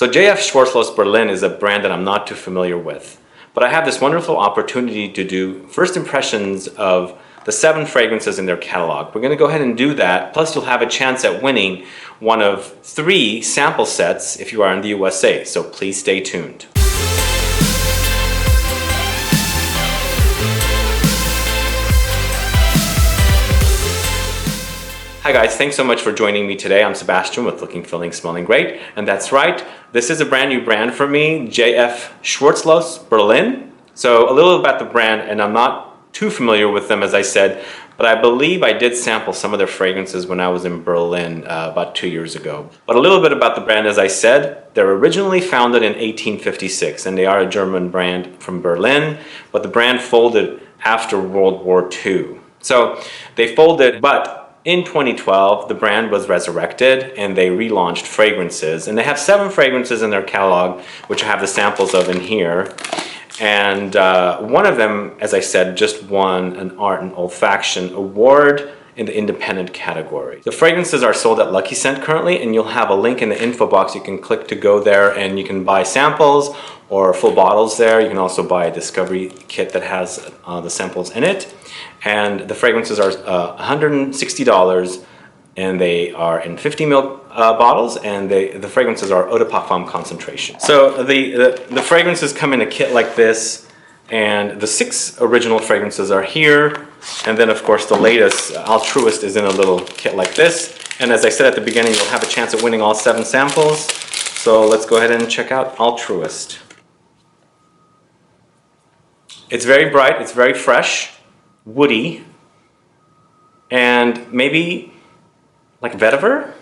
So JF Schwarzlose Berlin is a brand that I'm not too familiar with, but I have this wonderful opportunity to do first impressions of the 7 fragrances in their catalog. We're going to go ahead and do that, plus you'll have a chance at winning one of 3 sample sets if you are in the USA, so please stay tuned. Hi guys, thanks so much for joining me today. I'm Sebastian with Looking, Feeling, Smelling Great. And that's right, this is a brand new brand for me, JF Schwarzlose Berlin. So a little about the brand, and I'm not too familiar with them as I said, but I believe I did sample some of their fragrances when I was in Berlin about 2 years ago. But a little bit about the brand, as I said, they're originally founded in 1856 and they are a German brand from Berlin, but the brand folded after World War II. So they folded, but in 2012, the brand was resurrected and they relaunched fragrances. And they have 7 fragrances in their catalog, which I have the samples of in here. And one of them, as I said, just won an Art And Olfaction award in the independent category. The fragrances are sold at Lucky Scent currently, and you'll have a link in the info box. You can click to go there and you can buy samples or full bottles there. You can also buy a discovery kit that has the samples in it. And the fragrances are $160 and they are in 50 ml bottles, and the fragrances are eau de parfum concentration. So the fragrances come in a kit like this, and the 6 original fragrances are here, and then of course the latest Altruist is in a little kit like this. And as I said at the beginning, you'll have a chance at winning all 7 samples. So let's go ahead and check out Altruist. It's very bright, it's very fresh, woody, and maybe like vetiver?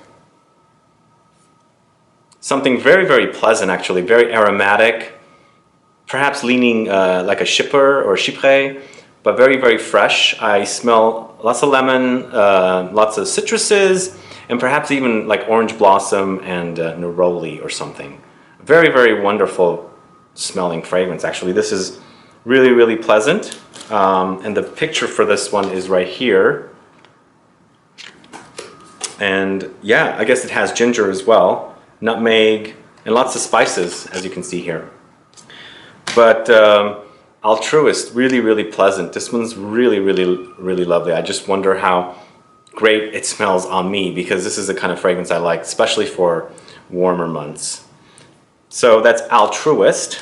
Something very, very pleasant actually, very aromatic, perhaps leaning like a Chypre or Chypre, but very, very fresh. I smell lots of lemon, lots of citruses, and perhaps even like orange blossom and neroli or something. Very, very wonderful smelling fragrance actually. This is really, really pleasant. And the picture for this one is right here. And yeah, I guess it has ginger as well, nutmeg, and lots of spices, as you can see here. But Altruist, really, really pleasant. This one's really, really, really lovely. I just wonder how great it smells on me, because this is the kind of fragrance I like, especially for warmer months. So that's Altruist.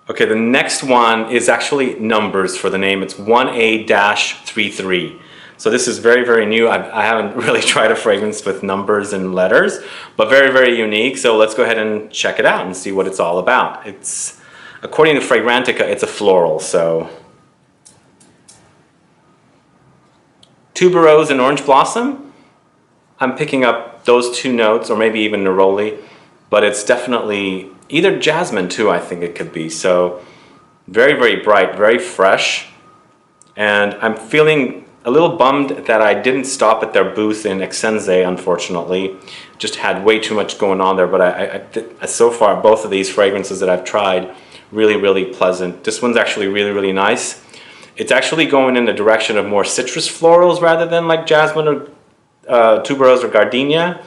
Okay, the next one is actually numbers for the name. It's 1A-33. So this is very, very new. I haven't really tried a fragrance with numbers and letters, but very, very unique. So let's go ahead and check it out and see what it's all about. It's, according to Fragrantica, it's a floral. So tuberose and orange blossom. I'm picking up those 2 notes, or maybe even neroli, but it's definitely either jasmine too, I think it could be. So very, very bright, very fresh. And I'm feeling a little bummed that I didn't stop at their booth in Exense, unfortunately. Just had way too much going on there, but so far both of these fragrances that I've tried, really, really pleasant. This one's actually really, really nice. It's actually going in the direction of more citrus florals rather than like jasmine or tuberose or gardenia,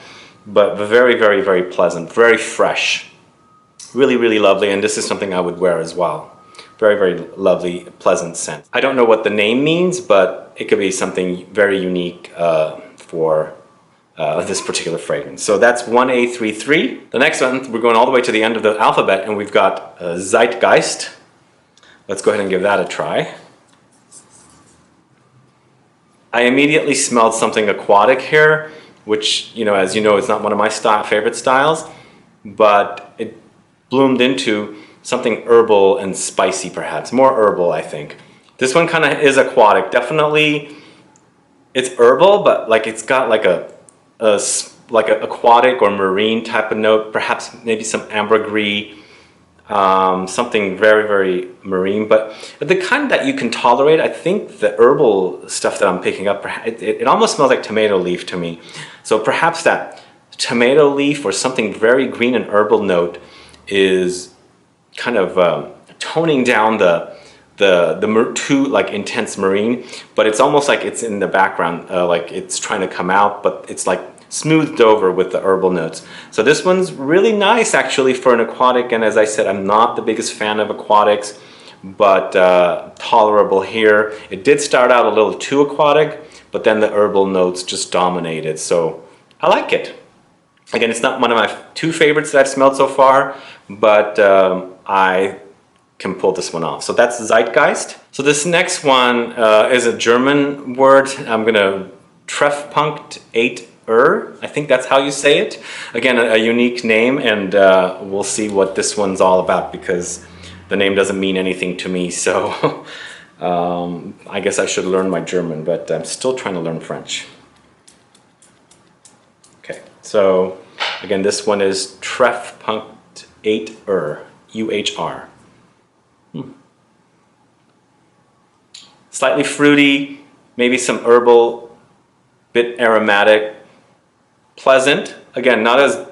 but very, very, very pleasant, very fresh. Really, really lovely, and this is something I would wear as well. Very, very lovely, pleasant scent. I don't know what the name means, but it could be something very unique for this particular fragrance. So that's 1A33. The next one, we're going all the way to the end of the alphabet, and we've got Zeitgeist. Let's go ahead and give that a try. I immediately smelled something aquatic here, which, you know, as you know, is not one of my favorite styles, but it bloomed into something herbal and spicy, perhaps more herbal, I think. This one kind of is aquatic. Definitely, it's herbal, but like it's got like a aquatic or marine type of note. Perhaps maybe some ambergris, something very, very marine. But the kind that you can tolerate. I think the herbal stuff that I'm picking up, it almost smells like tomato leaf to me. So perhaps that tomato leaf or something very green and herbal note is kind of toning down the too like intense marine, but it's almost like it's in the background, like it's trying to come out, but it's like smoothed over with the herbal notes. So this one's really nice actually for an aquatic, and as I said, I'm not the biggest fan of aquatics, but tolerable here. It did start out a little too aquatic, but then the herbal notes just dominated, so I like it. Again, it's not one of my two favorites that I've smelled so far, but I can pull this one off. So that's Zeitgeist. So this next one is a German word. I'm gonna Treffpunkt 8 I think that's how you say it. Again, a unique name, and we'll see what this one's all about because the name doesn't mean anything to me. So I guess I should learn my German, but I'm still trying to learn French. Okay, so again, this one is Treffpunkt 8 UHR. Slightly fruity, maybe some herbal, bit aromatic, pleasant. Again, not as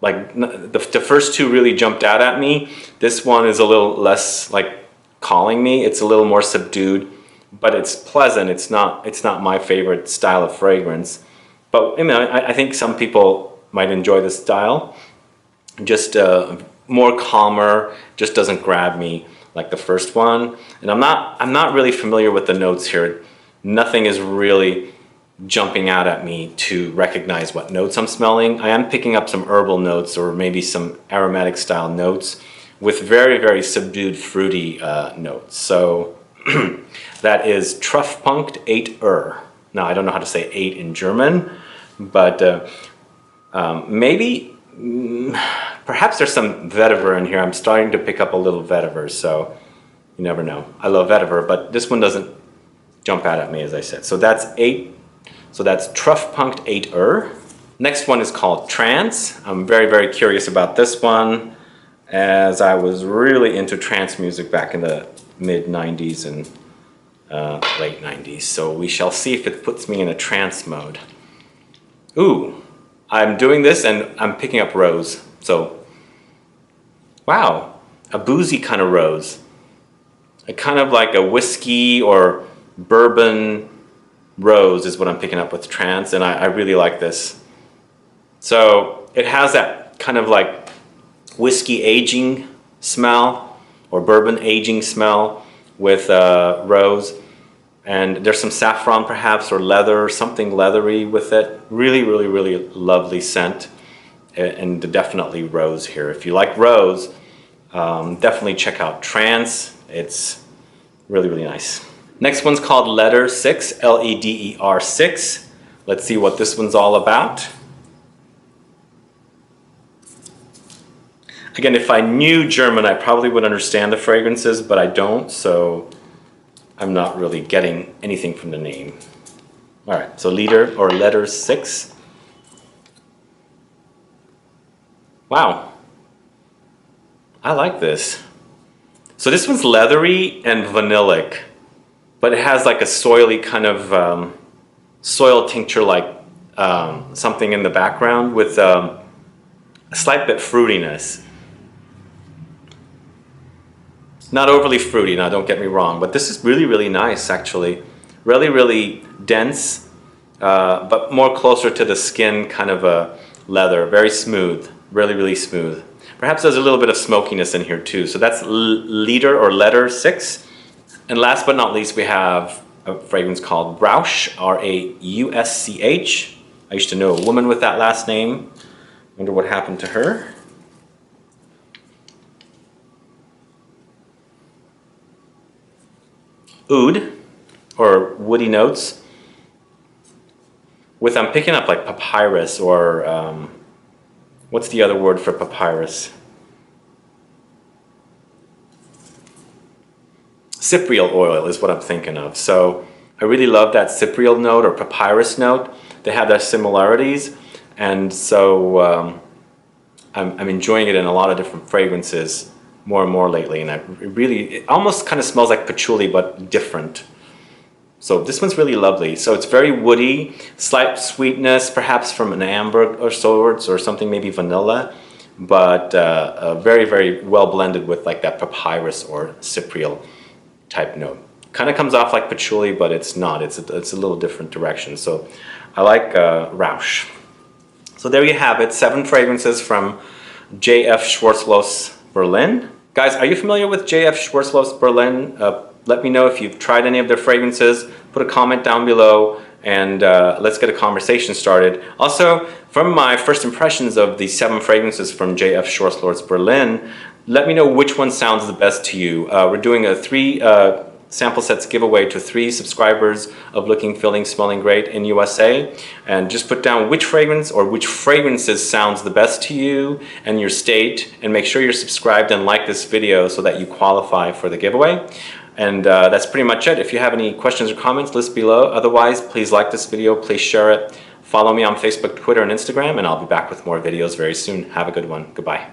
like the first two really jumped out at me. This one is a little less like calling me. It's a little more subdued, but it's pleasant. It's not my favorite style of fragrance, but you know, I think some people might enjoy this style. Just more calmer, just doesn't grab me like the first one. And I'm not really familiar with the notes here. Nothing is really jumping out at me to recognize what notes I'm smelling. I am picking up some herbal notes or maybe some aromatic style notes with very, very subdued fruity notes. So that is Treffpunkt 8 Now I don't know how to say 8 in German, but maybe perhaps there's some vetiver in here. I'm starting to pick up a little vetiver, so you never know. I love vetiver, but this one doesn't jump out at me, as I said. So that's 8. So that's Treffpunkt 8 Next one is called Trance. I'm very, very curious about this one, as I was really into trance music back in the mid 90s and late 90s. So we shall see if it puts me in a trance mode. Ooh, I'm doing this and I'm picking up rose. So, wow, a boozy kind of rose. A kind of like a whiskey or bourbon rose is what I'm picking up with Trance, and I really like this. So it has that kind of like whiskey aging smell or bourbon aging smell with rose, and there's some saffron perhaps or leather, something leathery with it. Really, really, really lovely scent, and definitely rose here. If you like rose, definitely check out Trance. It's really, really nice. Next one's called Leder 6, Leder 6. Let's see what this one's all about. Again, if I knew German, I probably would understand the fragrances, but I don't, so I'm not really getting anything from the name. All right, so Leder 6. Wow, I like this. So this one's leathery and vanillic, but it has like a soily kind of soil tincture, like something in the background with a slight bit fruitiness. Not overly fruity, now don't get me wrong, but this is really, really nice actually. Really, really dense, but more closer to the skin, kind of a leather. Very smooth, really, really smooth. Perhaps there's a little bit of smokiness in here too. So that's Leder 6. And last but not least, we have a fragrance called Roush, Rausch. I used to know a woman with that last name. Wonder what happened to her. Oud, or woody notes, with I'm picking up like papyrus or what's the other word for papyrus? Cypriol oil is what I'm thinking of. So I really love that cypriol note or papyrus note. They have their similarities, and so I'm enjoying it in a lot of different fragrances more and more lately, and it almost kind of smells like patchouli but different. So this one's really lovely. So it's very woody, slight sweetness, perhaps from an amber or sorts, or something maybe vanilla, but very, very well blended with like that papyrus or cypriol type note. Kind of comes off like patchouli, but it's not. It's a little different direction. So I like Roush. So there you have it, 7 fragrances from J.F. Schwarzlose Berlin. Guys, are you familiar with J.F. Schwarzlose Berlin? Let me know if you've tried any of their fragrances. Put a comment down below and let's get a conversation started. Also, from my first impressions of the 7 fragrances from J.F. Schwarzlose Berlin, let me know which one sounds the best to you. We're doing a 3 sample sets giveaway to 3 subscribers of Looking, Feeling, Smelling Great in USA, and just put down which fragrance or which fragrances sounds the best to you and your state, and make sure you're subscribed and like this video so that you qualify for the giveaway. And that's pretty much it. If you have any questions or comments, list below. Otherwise, please like this video, please share it, follow me on Facebook, Twitter, and Instagram, and I'll be back with more videos very soon. Have a good one. Goodbye.